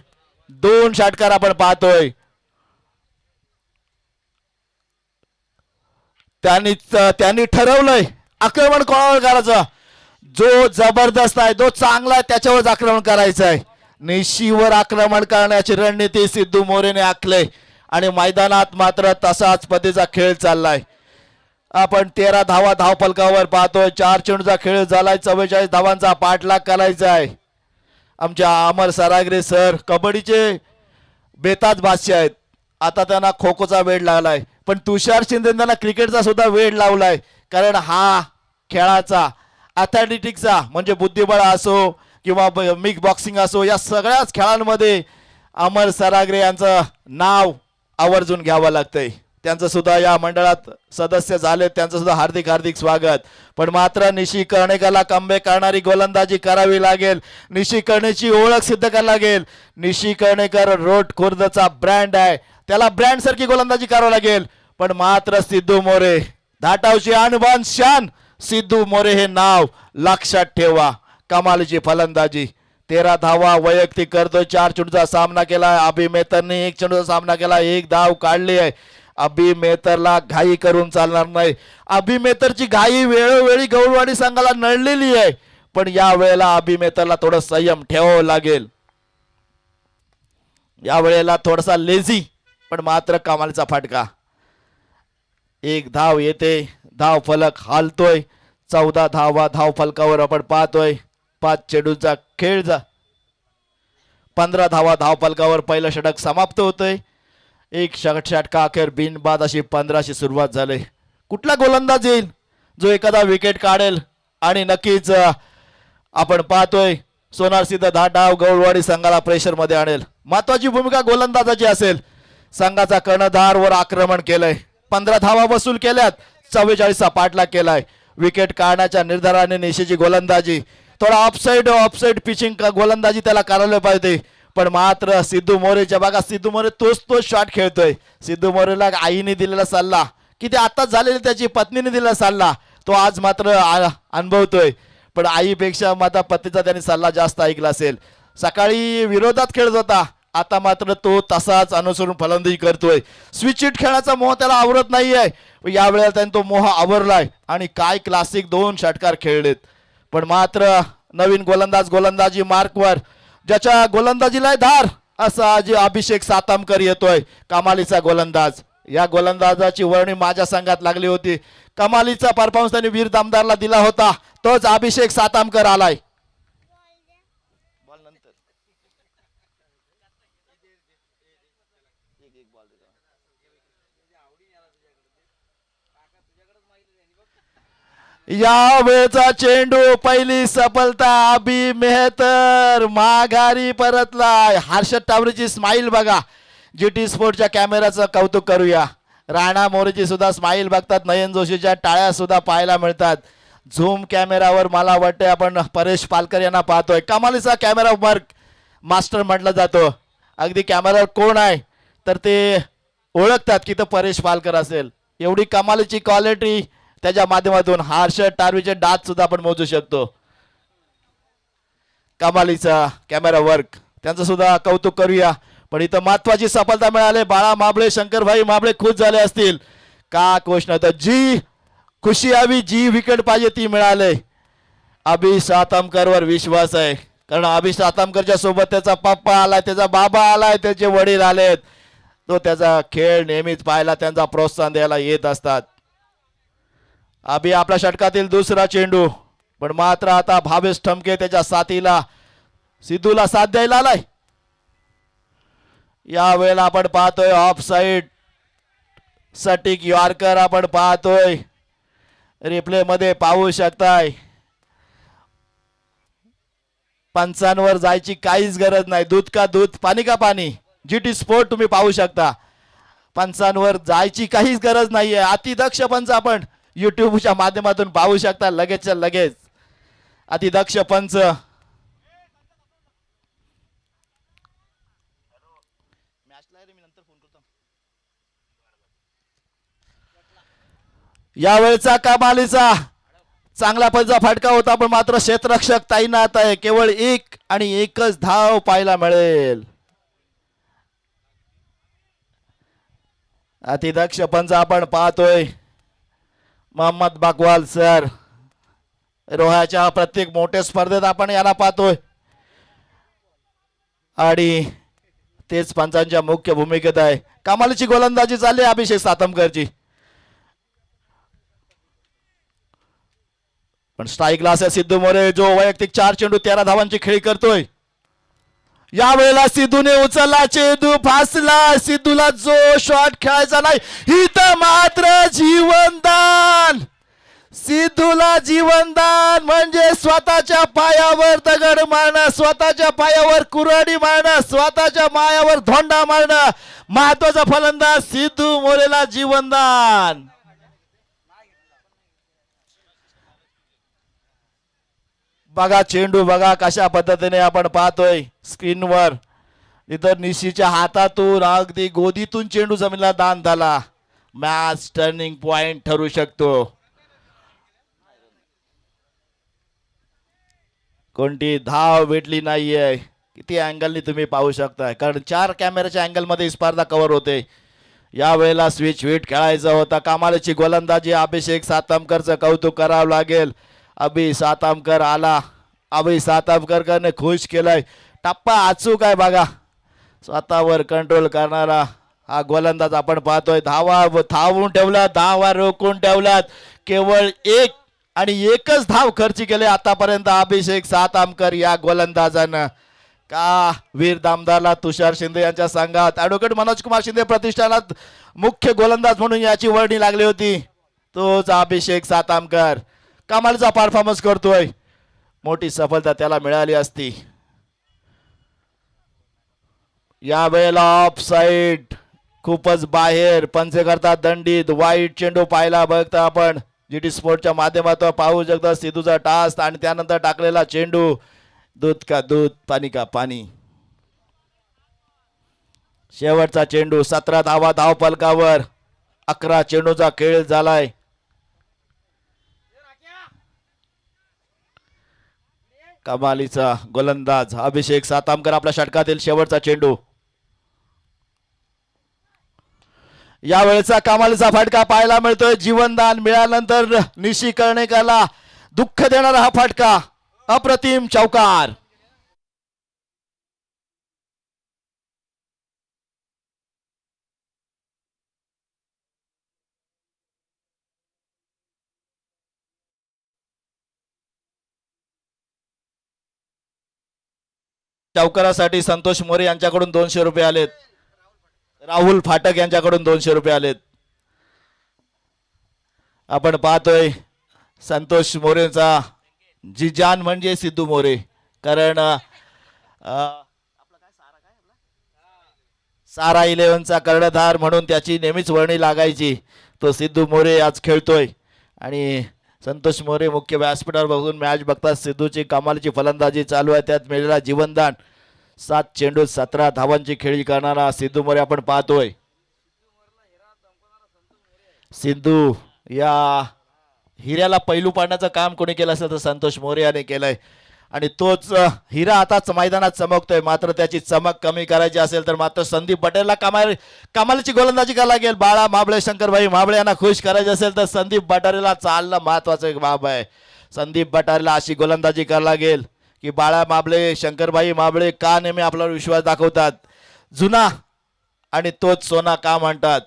2 षटकार आपण पाहतोय. त्यांनी ठरवलंय आक्रमण कोणावर करायचं. जो जबरदस्त आहे, जो चांगला आहे त्याच्यावर आक्रमण करायचं आहे. निशीवर आक्रमण करण्याची रणनीती सिद्धू मोरेने आखले आणि मैदानात मात्र तसाच पद्धतीचा खेळ चाललाय. आपण 13 धावा धावफलकावर पाहतोय. 4 चेंडूचा खेळ झालाय. 44 धावांचा पाठलाग करायचा आहे. आमच्या अमर सरागरे सर कबड्डीचे बेताज बादशाह आहेत. आता त्यांना खो खोचा वेळ लागलाय, पण तुषार शिंदे त्यांना क्रिकेटचा सुद्धा वेळ लावलाय. कारण हा खेळाचा ॲथलेटिक्सचा म्हणजे बुद्धिबळ असो किंवा मिक्स बॉक्सिंग असो, या सगळ्याच खेळांमध्ये अमर सरागरे यांचं नाव आवर्जून घ्यावं लागतंय. त्यांचं सुद्धा या मंडळात सदस्य झाले, त्यांचं सुद्धा हार्दिक हार्दिक स्वागत. पण मात्र निशी कर्णेकरला कमबॅक करणारी गोलंदाजी करावी लागेल. निशी कर्णेची ओळख सिद्ध करावी लागेल. निशी कर्णेकर रोट खुर्दचा ब्रँड आहे, त्याला ब्रँड सारखी गोलंदाजी करावी लागेल. पण मात्र सिद्धू मोरे धाटावची आणबान शान. सिद्धू मोरे हे नाव लक्षात ठेवा. कमालीची फलंदाजी 13 धावा वैयक्तिक करतोय. 4 चेंडूचा सामना केला अभि मेहतरने. 1 चेंडूचा सामना केला. 1 धाव काढली आहे. अभि मेहतरला घाई करून चालणार नाही. अभि मेहतरची घाई वेळोवेळी गौरवाडी संघाला नडलेली आहे, पण या वेळेला अभि मेहतरला थोडं संयम ठेवावं लागेल. या वेळेला थोडासा लेझी पण मात्र कमालीचा फटका. 1 धाव येते. धाव फलक हालतोय. 14 धावा धाव फलकावर आपण पाहतोय. 5 चेंडूचा खेळ 15 धावा धाव फलकावर पहिलं षटक समाप्त होतोय. एक षटका अखेर बिनबाद अशी 15ची सुरुवात झाली. कुठला गोलंदाज येईल जो एखादा विकेट काढेल आणि नक्कीच आपण पाहतोय सोनार सिद्ध डाव गौरवाडी संघाला प्रेशर मध्ये आणेल. महत्वाची भूमिका गोलंदाजाची असेल. संघाचा कर्णधार वर आक्रमण केलंय. 15 धावा वसूल केल्यात. 44चा पाठलाग केलाय. विकेट काढण्याच्या निर्धाराने निशीची गोलंदाजी थोडा ऑफसाईड पिचिंग गोलंदाजी त्याला करायला पाहिजे, पण मात्र सिद्धू मोरेच्या बघा सिद्धू मोरे तोच शॉट खेळतोय. सिद्धू मोरेला आईने दिलेला सल्ला की ते आताच झालेली त्याची पत्नीने दिलेला सल्ला तो आज मात्र अनुभवतोय, पण आईपेक्षा माझा पतीचा त्याने सल्ला जास्त ऐकला असेल. सकाळी विरोधात खेळत होता, आता मात्र तो तसाच अनुसरून फलंदाजी करतोय. स्विच हिट खेळण्याचा मोह त्याला आवरत नाहीये. यावेळेला त्याने तो मोह आवरलाय आणि काय क्लासिक 2 षटकार खेळलेत. पण मात्र नवीन गोलंदाजी मार्कवर ज्याच्या गोलंदाजीला धार असा आज अभिषेक सातामकर येतोय. कमालीचा गोलंदाज. या गोलंदाजाची वर्णी माझ्या संघात लागली होती. कमालीचा परफॉर्मन्स त्यांनी वीर दामदारला दिला होता. तोच अभिषेक सातामकर आलाय. या वेळचा चेंडू पहिली सफलता अभि मेहतर माघारी परतलाय. हर्षद टावरेची स्माइल बघा. जीटी स्पोर्टच्या कॅमेराचं कौतुक करूया. राणा मोरेची सुद्धा स्माइल बघतात. नयन जोशीच्या टाळ्या सुद्धा पाहायला मिळतात. झूम कॅमेरावर मला वाटते आपण परेश पालकर यांना पाहतोय. कमालीचा कॅमेरा वर्क मास्टर म्हटलं जातो. अगदी कॅमेरावर कोण आहे तर ते ओळखतात की तो परेश पालकर असेल. एवढी कमालीची क्वालिटी त्याच्या माध्यमातून हर्षद टारवीचे दात सुद्धा आपण मोजू शकतो. कमालीचा कॅमेरा वर्क त्यांचं सुद्धा कौतुक करूया. पण इथं महत्वाची सफलता मिळाली. बाळा माबळे शंकरभाई माबळे खुश झाले असतील का कोश नव्हतं. जी खुशी हवी जी विकेट पाहिजे ती मिळाले. अभि सातामकर वर विश्वास आहे, कारण अभि सातामकरच्या सोबत त्याचा पप्पा आलाय, त्याचा बाबा आलाय, त्याचे वडील आलेत. तो त्याचा खेळ नेहमीच पाहायला त्यांचा प्रोत्साहन द्यायला येत असतात. अभि आपल्या षटकातील दुसरा चेंडू, पण मात्र आता भावेश ठमके त्याच्या साथीला सिद्धूला साथ द्यायला आलाय. या वेळेला आपण पाहतोय ऑफ साइड सटीक यॉर्कर आपण पाहतोय. रिप्ले मध्ये पाहू शकताय. पंचांवर जायची काहीच गरज नाही. दूध का दूध पाणी का पाणी. जीटी स्पोर्ट तुम्ही पाहू शकता. पंचांवर जायची काहीच गरज नाहीये. अतिदक्ष पंच आपण युट्यूबच्या माध्यमातून पाहू शकता. लगेचच्या लगेच अतिदक्ष पंच. यावेळचा कमालीचा चांगला पंचा फटका होता, पण मात्र क्षेत्ररक्षक तैनात आहे. केवळ एक आणि एकच धाव पाहायला मिळेल. अतिदक्ष पंच आपण पाहतोय मोहम्मद बाकवाल सर. रोह्याच्या प्रत्येक मोठ्या स्पर्धेत आपण याला पाहतोय आणि तेच पंचांच्या मुख्य भूमिकेत आहे. कमालीची गोलंदाजी चालली अभिषेक सातमकरची, पण स्ट्राईकला असेल सिद्धू मोरे जो वैयक्तिक 4 चेंडू 13 धावांची खेळी करतोय. या वेळेला सिद्धूने उचलला चेंडू फासला. सिद्धूला जो शॉट खेळायचा नाही इथं मात्र जीवनदान. सिद्धूला जीवनदान म्हणजे स्वतःच्या पायावर दगड मारणं, स्वतःच्या पायावर कुऱ्हाडी मारणं, स्वतःच्या पायावर धोंडा मारणं. महत्वाचा फलंदाज सिद्धू मोरेला जीवनदान. बघा चेंडू बघा कशा पद्धतीने आपण पाहतोय स्क्रीनवर. इतर निशीच्या हातातून अगदी गोदीतून चेंडू जमिनीला दान झाला. मॅच टर्निंग पॉइंट ठरू शकतो. कोणती धाव भेटली नाहीये. किती अँगलनी तुम्ही पाहू शकताय, कारण 4 कॅमेऱ्याच्या अँगलमध्ये स्पर्धा कव्हर होते. यावेळेला स्विच हिट खेळायचा होता. कमालीची गोलंदाजी अभिषेक सातामकरचं कौतुक करावं लागेल. अभि सातामकर आला. अभि सातामकरने खुश केलंय. टप्पा अचूक आहे बघा. स्वतःवर कंट्रोल करणारा हा गोलंदाज आपण पाहतोय. धावा थांबवून ठेवला, धावा रोखून ठेवल्यात. केवळ एक आणि एकच धाव खर्ची केले आतापर्यंत अभिषेक सातामकर या गोलंदाजानं. का वीर दामदारला तुषार शिंदे यांच्या संघात ॲडव्होकेट मनोज कुमार शिंदे प्रतिष्ठानात मुख्य गोलंदाज म्हणून याची वर्णी लागली होती. तोच अभिषेक सातामकर कमालीचा परफॉर्मन्स करतोय. मोठी सफलता त्याला मिळाली असती. या वेळेला ऑफ साइड, खूपच बाहेर, पंचे करता दंडित. वाईट चेंडू पाहायला बघता आपण जीटी स्पोर्टच्या माध्यमातून पाहू शकता. सिद्धूचा टास आणि त्यानंतर टाकलेला चेंडू. दूध का दूध, पाणी का पाणी. शेवटचा चेंडू. 17 धावा धाव फलकावर. 11 चेंडूचा खेळ झालाय. कमालीचा गोलंदाज अभिषेक सातामकर. आपल्या षटकातील शेवटचा चेंडू. यावेळेचा कमालीचा फटका पाहायला मिळतोय. जीवनदान मिळाल्यानंतर निशी कर्णिकाला दुःख देणारा हा फटका. अप्रतिम चौकार. चौकारासाठी संतोष मोरे यांच्याकडून 200 रुपये आलेत. राहुल फाटक यांच्याकडून 200 रुपये आलेत. आपण पाहतोय संतोष मोरेचा जिजान म्हणजे सिद्धू मोरे, कारण सारा 11चा कर्णधार म्हणून त्याची नेहमीच वर्णी लागायची. तो सिद्धू मोरे आज खेळतोय आणि संतोष मोरे मुख्य व्यासपीठावर बघून मॅच बघतात. सिद्धूची कमालीची फलंदाजी चालू आहे. त्यात मिळालेला जीवनदान. 7 चेंडू 17 धावांची खेळी करणारा सिद्धू मोरे आपण पाहतोय. सिद्धू या हिऱ्याला पैलू पाडण्याचं काम कोणी केलं असेल तर संतोष मोरे याने केलंय आणि तोच हिरा आताच मैदानात चमकतोय. मात्र त्याची चमक कमी करायची असेल तर मात्र संदीप पटेलला कमालीची गोलंदाजी करायला लागेल. बाळा माबळे, शंकरभाई माबळे यांना खुश करायचे असेल तर संदीप बटारेला चालणं महत्वाचं एक बाब आहे. संदीप बटारेला अशी गोलंदाजी करायला लागेल की बाळा माबळे, शंकरभाई माबळे का नेहमी आपल्यावर विश्वास दाखवतात. जुना आणि तोच सोना का म्हणतात.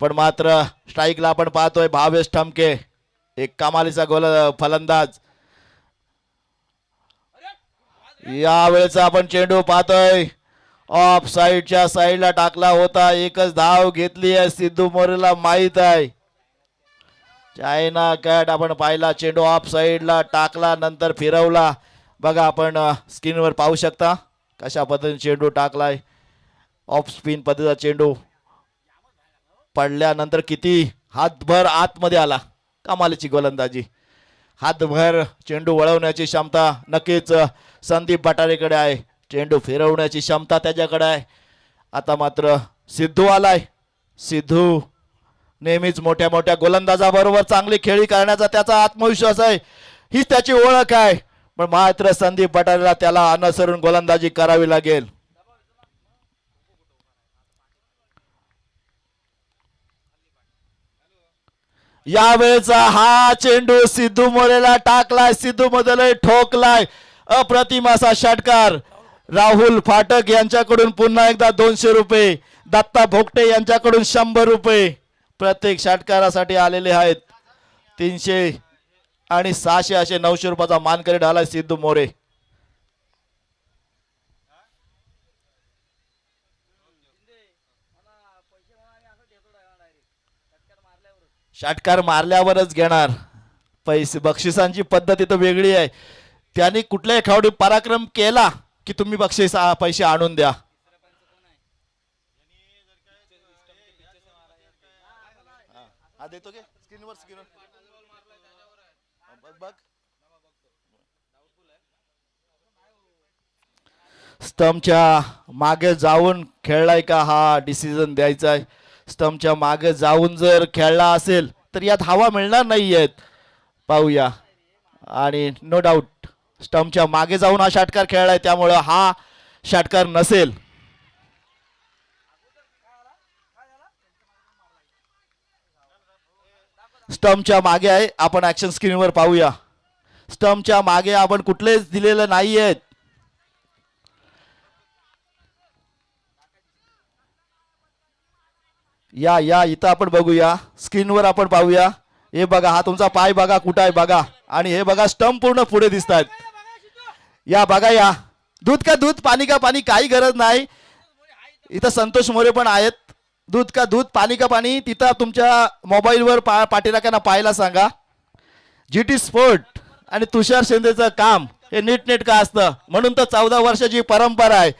पण मात्र स्ट्राईकला आपण पाहतोय भावेश ठमके, एक कमालीचा फलंदाज. यावेळेचा आपण चेंडू पाहतोय ऑफ साइडच्या साइडला टाकला होता. एकच धाव घेतली आहे. सिद्धू मोरेला माहित आहे. चायना कॅट आपण पाहिला. चेंडू ऑफ साइडला टाकला, नंतर फिरवला. बघा आपण स्क्रीनवर पाहू शकता कशा पद्धतीने चेंडू टाकलाय. ऑफ स्पिन पद्धतीचा चेंडू पडल्यानंतर किती हातभर आतमध्ये आला. कमालीची गोलंदाजी. हातभर चेंडू वळवण्याची क्षमता नक्कीच संदीप बटारेकडे आहे. चेंडू फिरवण्याची क्षमता त्याच्याकडे आहे. आता मात्र सिद्धू आलाय. सिद्धू नेहमीच मोठ्या मोठ्या गोलंदाजाबरोबर चांगली खेळी करण्याचा त्याचा आत्मविश्वास आहे. हीच त्याची ओळख आहे. पण मात्र संदीप बटारेला त्याला अनुसरून गोलंदाजी करावी लागेल. यावेळेचा हा चेंडू सिद्धू मोरेला टाकलाय. सिद्धू मोरेला ठोकलाय. अप्रतिम असा षटकार. राहुल फाटक यांच्याकडून पुन्हा एकदा 200 रुपये. दत्ता भोगटे यांच्याकडून 100 रुपये. प्रत्येक षटकारासाठी आलेले आहेत. 300 आणि 600 असे 900 रुपयाचा मानकरी ढालाय सिद्धू मोरे. षटकार मारल्यावरच घेणार पैसे. बक्षिसांची पद्धत इथं वेगळी आहे. त्यांनी कुठल्याही खेळाडू पराक्रम केला की तुम्ही बक्षीस पैसे आणून द्या. देतो की स्क्रीनवर बघ. स्टंपच्या मागे जाऊन खेळलाय का हा डिसिजन द्यायचा आहे. स्टंपच्या मागे जाऊन जर खेळला असेल तर यात हवा मिळणार नाहीयेत. पाहूया. आणि नो डाऊट स्टंपच्या मागे जाऊन हा षटकार खेळलाय, त्यामुळं हा षटकार नसेल. स्टंपच्या मागे आहे, आपण ऍक्शन स्क्रीनवर पाहूया. स्टंपच्या मागे आपण कुठलेच दिलेले नाही आहेत. या या इथं आपण बघूया, स्क्रीनवर आपण पाहूया. हे बघा, हा तुमचा पाय बघा कुठं आहे बघा, आणि हे बघा स्टंप पूर्ण पुढे दिसत आहेत. या बघा, या दूध का दूध पाणी का पाणी, काही गरज नाही. इथं संतोष मोरे पण आहेत. दूध का दूध पाणी का पाणी, तिथं तुमच्या मोबाईलवर पाठीराख्यांना पाहायला सांगा. GT स्पोर्ट आणि तुषार शिंदेचं काम हे नीटनेटकं असतं, म्हणून तर 14 वर्षाची परंपरा आहे.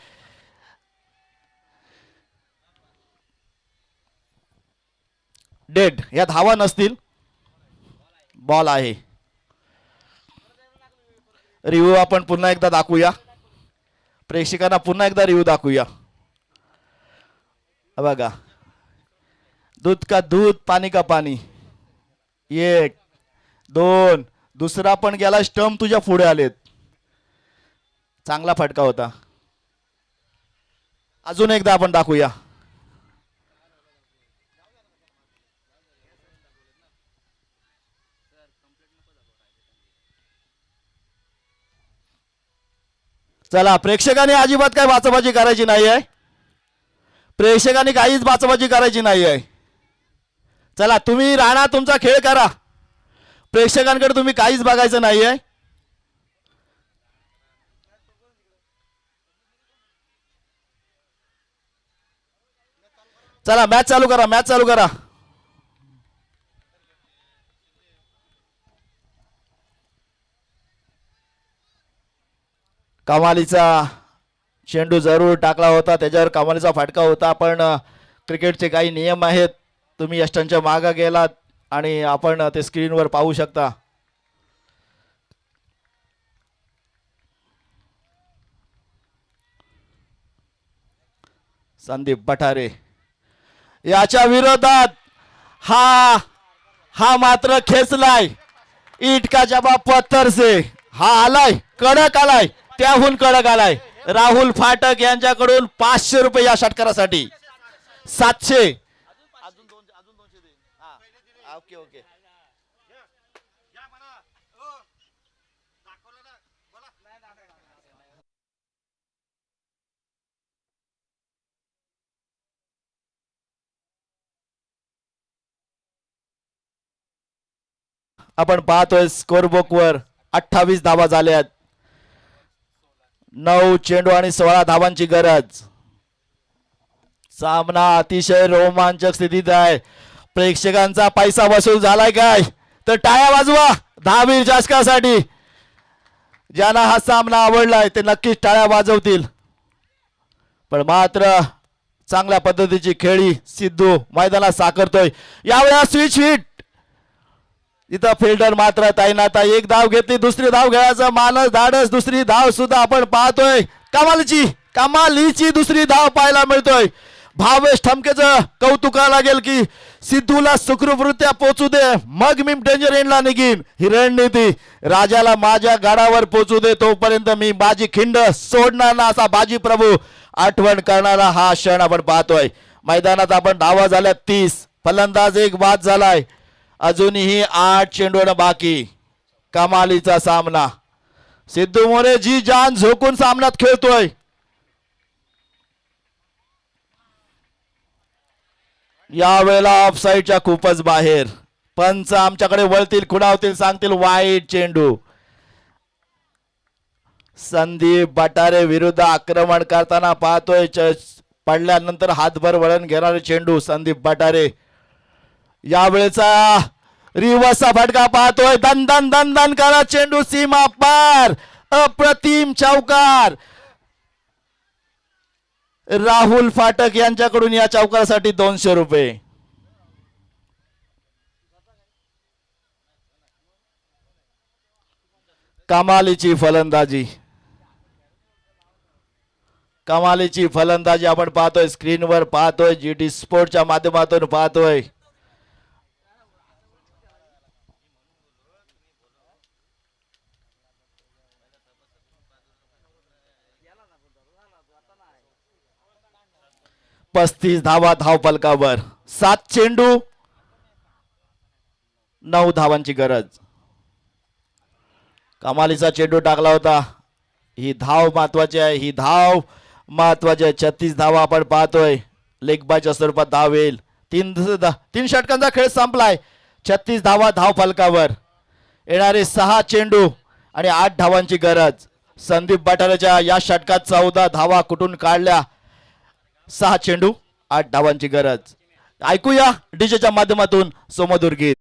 डेड, या धावा नसतील, बॉल आहे. रिव्ह्यू आपण पुन्हा एकदा दाखवूया, प्रेक्षकांना पुन्हा एकदा रिव्ह्यू दाखवूया. बघा, दूध का दूध पाणी का पाणी, 1 2, दुसरा पण गेला, स्टंप तुझ्या पुढे आलेत. चांगला फटका होता. अजून एकदा आपण दाखवूया. चला, प्रेक्षकांनी अजिबात काय बाचाबाची करायची नाही आहे. प्रेक्षकांनी काहीच बाचाबाची करायची नाही आहे. चला, तुम्ही राणा तुमचा खेळ करा, प्रेक्षकांकडे तुम्ही काहीच बघायचं नाही आहे. चला, मॅच चालू करा, मॅच चालू करा. कमालीचा चेंडू जरूर टाकला होता, त्याच्यावर कमालीचा फटका होता. पण क्रिकेटचे काही नियम आहेत, तुम्ही यष्टांच्या मागे गेलात आणि आपण ते स्क्रीनवर पाहू शकता. संदीप बठारे याच्या विरोधात हा मात्र खेचलाय. ईट का जवाब पत्थर से, हा आलाय, कडक आलाय, त्याहून कडक आलाय. राहुल फाटक यांच्याकडून 500 रुपये या षटकारासाठी. 700. Okay okay. आपण पाहतोय स्कोर बुक वर 28 धावा झाल्यात. 9 चेंडू आणि 16 धावांची गरज. सामना अतिशय रोमांचक स्थितीत आहे. प्रेक्षकांचा पैसा वसूल झालाय काय, तर टाळ्या वाजवा दहावीर जास्कासाठी. ज्यांना हा सामना आवडलाय ते नक्कीच टाळ्या वाजवतील. पण मात्र चांगल्या पद्धतीची खेळी सिद्धू मैदानात साकारतोय. यावेळेला स्विच हिट, इथं फिल्डर मात्र तैनात आहे. एक धाव घेतली, दुसरी धाव घ्यायचं मानस धाडस, दुसरी धाव सुद्धा आपण पाहतोय. कमालीची दुसरी धाव पाहायला मिळतोय. भावेश ठमकेचं कौतुक लागेल की सिद्धूला सुखरूपरित्या पोचू दे, मग मी डेंजर एंडला निघीन. ही रणनीती, राजाला माझ्या गडावर पोचू दे तोपर्यंत मी बाजी खिंड सोडणार ना, असा बाजी प्रभू आठवण करणारा हा क्षण आपण पाहतोय. मैदानात आपण धावा झाल्या 30, फलंदाज एक बाद झालाय. अजूनही 8 चेंडून बाकी. कमालीचा सामना, सिद्धू मोरे जी जान झोकून सामन्यात खेळतोय. यावेळेला ऑफसाईडच्या खूपच बाहेर. पंच आमच्याकडे वळतील, खुणावतील, सांगतील वाईट चेंडू. संदीप बटारे विरुद्ध आक्रमण करताना पाहतोय. पडल्यानंतर हातभर वळण घेणारे चेंडू संदीप बटारे. यावेळेचा रिवर्सचा फटका पाहतोय. दन दन दन दन करा चेंडू सीमा पार. अप्रतिम चौकार. राहुल फाटक यांच्याकडून या चौकारासाठी 200 रुपये. कमालीची फलंदाजी, कमालीची फलंदाजी आपण पाहतोय, स्क्रीनवर पाहतोय, GT स्पोर्टच्या माध्यमातून पाहतोय. 35 धावा धाव फलकावर. 7 चेंडू 9 धावांची गरज. कमालीचा चेंडू टाकला होता. ही धाव महत्वाची आहे, ही धाव महत्वाची आहे. 36 धावा आपण पाहतोय. लेग बायच्या स्वरूपात धाव येईल. 3 षटकांचा खेळ संपलाय. 36 धावा धाव फलकावर. येणारे 6 चेंडू आणि 8 धावांची गरज. संदीप बटारेच्या या षटकात 14 धावा कुठून काढल्या. 6 चेंडू 8 धावांची गरज. ऐकूया डीजेच्या माध्यमातून सुमधुर गीत.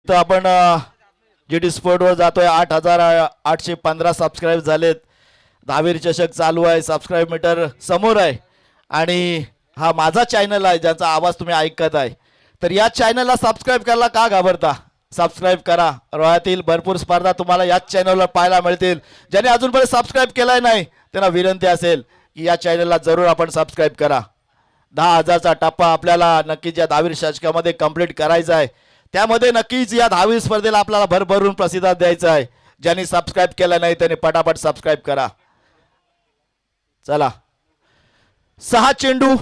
तर आपण GT स्पोर्ट वर जातोय. 8,815 सबस्क्राईब झालेत. दहावीर चषक चालू आहे. सबस्क्राईब मीटर समोर आहे आणि हा माझा चॅनल आहे ज्याचा आवाज तुम्ही ऐकत आहे. तर या चॅनलला सबस्क्राईब करायला का घाबरता. सबस्क्राईब करा. रोह्यातील भरपूर स्पर्धा तुम्हाला याच चॅनलवर पाहायला मिळतील. ज्याने अजूनपर्यंत सबस्क्राईब केलाय नाही त्यांना विनंती असेल की या चॅनलला जरूर आपण सबस्क्राईब करा. 10,000चा टप्पा आपल्याला नक्कीच या दहावीर चषकामध्ये कंप्लीट करायचा आहे. त्यामध्ये नक्कीच या 10वी स्पर्धेला आपल्याला भरभरून प्रतिसाद द्यायचा आहे. ज्यांनी सबस्क्राईब केलं नाही त्यांनी पटापट सबस्क्राईब करा. चला 6 चेंडू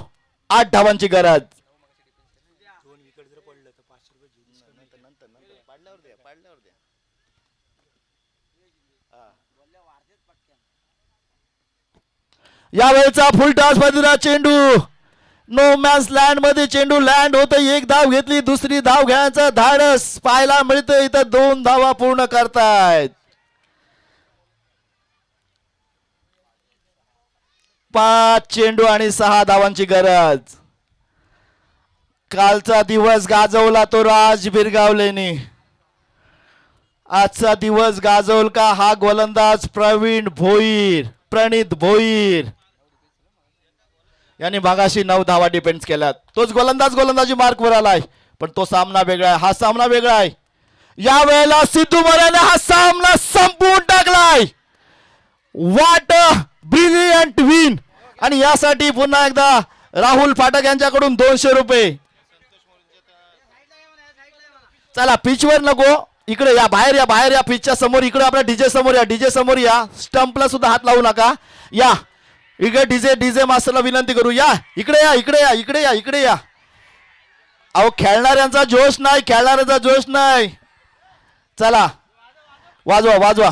8 धावांची गरज. यावेळेचा फुल टॉस बाजूला चेंडू. नो मॅन्स लँड मध्ये चेंडू लँड होत. 1 धाव घेतली. दुसरी धाव घ्यायचा धाडस पाहायला मिळतं. इथं 2 धावा पूर्ण करतायत. 5 चेंडू आणि 6 धावांची गरज. कालचा दिवस गाजवला तो राज बिरगावलेने. आजचा दिवस गाजवल का हा गोलंदाज प्रणित भोईर यांनी भागाशी 9 धावा डिफेन्स केल्यात. तोच गोलंदाजी मार्कवर आलाय. पण तो सामना वेगळा आहे. हा सामना वेगळा आहे. या वेळेला सिद्धू मोऱ्याने हा सामना संपवून टाकलाय. What a brilliant win. आणि यासाठी पुन्हा एकदा राहुल फाटक यांच्याकडून 200 रुपये. चला पिचवर नको, इकडे या, बाहेर या पिचच्या समोर. इकडे आपल्या डीजे समोर या. डीजे समोर या. स्टंपला सुद्धा हात लावू नका. या इकडे डीजे मास्टरला विनंती करू. या इकडे या. अहो खेळणाऱ्यांचा जोश नाही. चला वाजवा.